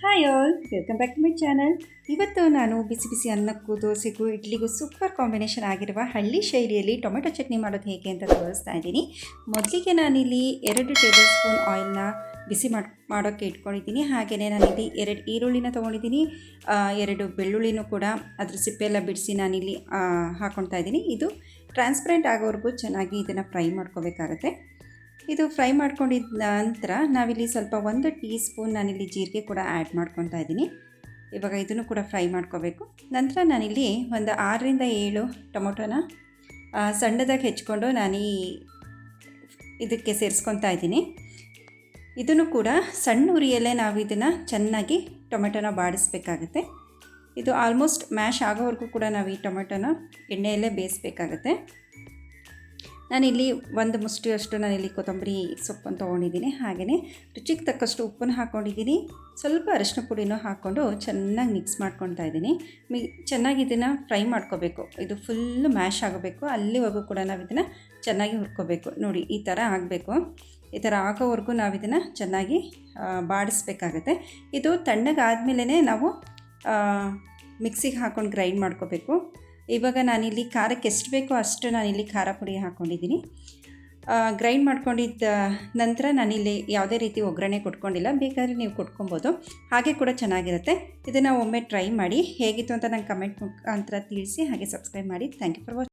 Hi all, welcome back to my channel. ಇವತ್ತು ನಾನು ಬಿಸಿ ಬಿಸಿ ಅನ್ನಕ್ಕೂ ದೋಸೆಗೂ ಇಡ್ಲಿಗೂ super combination ಆಗಿರುವ ಹಳ್ಳಿ ಶೈಲಿಯಲ್ಲಿ ಟೊಮೆಟೊ ಚಟ್ನಿ ಮಾಡೋದು ಹೇಗೆ ಅಂತ ತೋರಿಸ್ತಾ ಇದ್ದೀನಿ. ಮೊದಲಿಗೆ ನಾನಿಲ್ಲಿ 2 ಟೇಬಲ್ ಸ್ಪೂನ್ ಆಯಿಲ್ನ ಬಿಸಿ ಮಾಡೋಕ್ಕೆ ಇಟ್ಕೊಂಡಿದ್ದೀನಿ. ಹಾಗೆಯೇ ನಾನಿಲ್ಲಿ 2 ಈರುಳ್ಳಿನ ತೊಗೊಂಡಿದ್ದೀನಿ, 2 ಬೆಳ್ಳುಳ್ಳಿನೂ ಕೂಡ ಅದ್ರ ಸಿಪ್ಪೆಲ್ಲ ಬಿಡಿಸಿ ನಾನಿಲ್ಲಿ ಹಾಕ್ಕೊಳ್ತಾ ಇದ್ದೀನಿ. ಇದು ಟ್ರಾನ್ಸ್ಪರೆಂಟ್ ಆಗೋವರೆಗೂ ಚೆನ್ನಾಗಿ ಇದನ್ನು ಫ್ರೈ ಮಾಡ್ಕೋಬೇಕಾಗತ್ತೆ. ಇದು ಫ್ರೈ ಮಾಡ್ಕೊಂಡಿದ್ದ ನಂತರ ನಾವಿಲ್ಲಿ ಸ್ವಲ್ಪ 1 ಟೀ ಸ್ಪೂನ್ ನಾನಿಲ್ಲಿ ಜೀರಿಗೆ ಕೂಡ ಆ್ಯಡ್ ಮಾಡ್ಕೊತಾ ಇದ್ದೀನಿ. ಇವಾಗ ಇದನ್ನು ಕೂಡ ಫ್ರೈ ಮಾಡ್ಕೋಬೇಕು. ನಂತರ ನಾನಿಲ್ಲಿ ಒಂದು 6ರಿಂದ 7 ಟೊಮೊಟೊನ ಸಣ್ಣದಾಗಿ ಹೆಚ್ಕೊಂಡು ಇದಕ್ಕೆ ಸೇರಿಸ್ಕೊತಾ ಇದ್ದೀನಿ. ಇದನ್ನು ಕೂಡ ಸಣ್ಣ ಉರಿಯಲ್ಲೇ ನಾವು ಇದನ್ನು ಚೆನ್ನಾಗಿ ಟೊಮೆಟೊನ ಬಾಡಿಸ್ಬೇಕಾಗತ್ತೆ. ಇದು ಆಲ್ಮೋಸ್ಟ್ ಮ್ಯಾಶ್ ಆಗೋವರೆಗೂ ಕೂಡ ನಾವು ಈ ಟೊಮೆಟೊನ ಎಣ್ಣೆಯಲ್ಲೇ ಬೇಯಿಸ್ಬೇಕಾಗತ್ತೆ. ನಾನಿಲ್ಲಿ 1 ಮುಷ್ಟಿಯಷ್ಟು ನಾನಿಲ್ಲಿ ಕೊತ್ತಂಬರಿ ಸೊಪ್ಪನ್ನು ತೊಗೊಂಡಿದ್ದೀನಿ. ಹಾಗೆಯೇ ರುಚಿಗೆ ತಕ್ಕಷ್ಟು ಉಪ್ಪನ್ನು ಹಾಕ್ಕೊಂಡಿದ್ದೀನಿ. ಸ್ವಲ್ಪ ಅರಿಶಿನ ಪುಡಿನೂ ಹಾಕ್ಕೊಂಡು ಚೆನ್ನಾಗಿ ಮಿಕ್ಸ್ ಮಾಡ್ಕೊತಾ ಇದ್ದೀನಿ. ಚೆನ್ನಾಗಿ ಇದನ್ನು ಫ್ರೈ ಮಾಡ್ಕೋಬೇಕು. ಇದು ಫುಲ್ಲು ಮ್ಯಾಶ್ ಆಗಬೇಕು. ಅಲ್ಲಿವರೆಗೂ ಕೂಡ ನಾವು ಇದನ್ನು ಚೆನ್ನಾಗಿ ಹುರ್ಕೋಬೇಕು. ನೋಡಿ, ಈ ಥರ ಆಗಬೇಕು. ಈ ಥರ ಆಗೋವರೆಗೂ ನಾವು ಇದನ್ನು ಚೆನ್ನಾಗಿ ಬಾಡಿಸ್ಬೇಕಾಗತ್ತೆ. ಇದು ತಣ್ಣಗಾದ್ಮೇಲೆ ನಾವು ಮಿಕ್ಸಿಗೆ ಹಾಕ್ಕೊಂಡು ಗ್ರೈಂಡ್ ಮಾಡ್ಕೋಬೇಕು. ಇವಾಗ ನಾನಿಲ್ಲಿ ಖಾರಕ್ಕೆ ಎಷ್ಟು ಬೇಕೋ ಅಷ್ಟು ನಾನಿಲ್ಲಿ ಖಾರ ಪುಡಿ ಹಾಕ್ಕೊಂಡಿದ್ದೀನಿ. ಗ್ರೈಂಡ್ ಮಾಡ್ಕೊಂಡಿದ್ದ ನಂತರ ನಾನಿಲ್ಲಿ ಯಾವುದೇ ರೀತಿ ಒಗ್ಗರಣೆ ಕೊಟ್ಕೊಂಡಿಲ್ಲ. ಬೇಕಾದರೆ ನೀವು ಕೊಟ್ಕೊಬೋದು, ಹಾಗೆ ಕೂಡ ಚೆನ್ನಾಗಿರುತ್ತೆ. ಇದನ್ನು ಒಮ್ಮೆ ಟ್ರೈ ಮಾಡಿ, ಹೇಗಿತ್ತು ಅಂತ ನಂಗೆ ಕಮೆಂಟ್ ಮುಖಾಂತರ ತಿಳಿಸಿ. ಹಾಗೆ ಸಬ್ಸ್ಕ್ರೈಬ್ ಮಾಡಿ. Thank you for watching.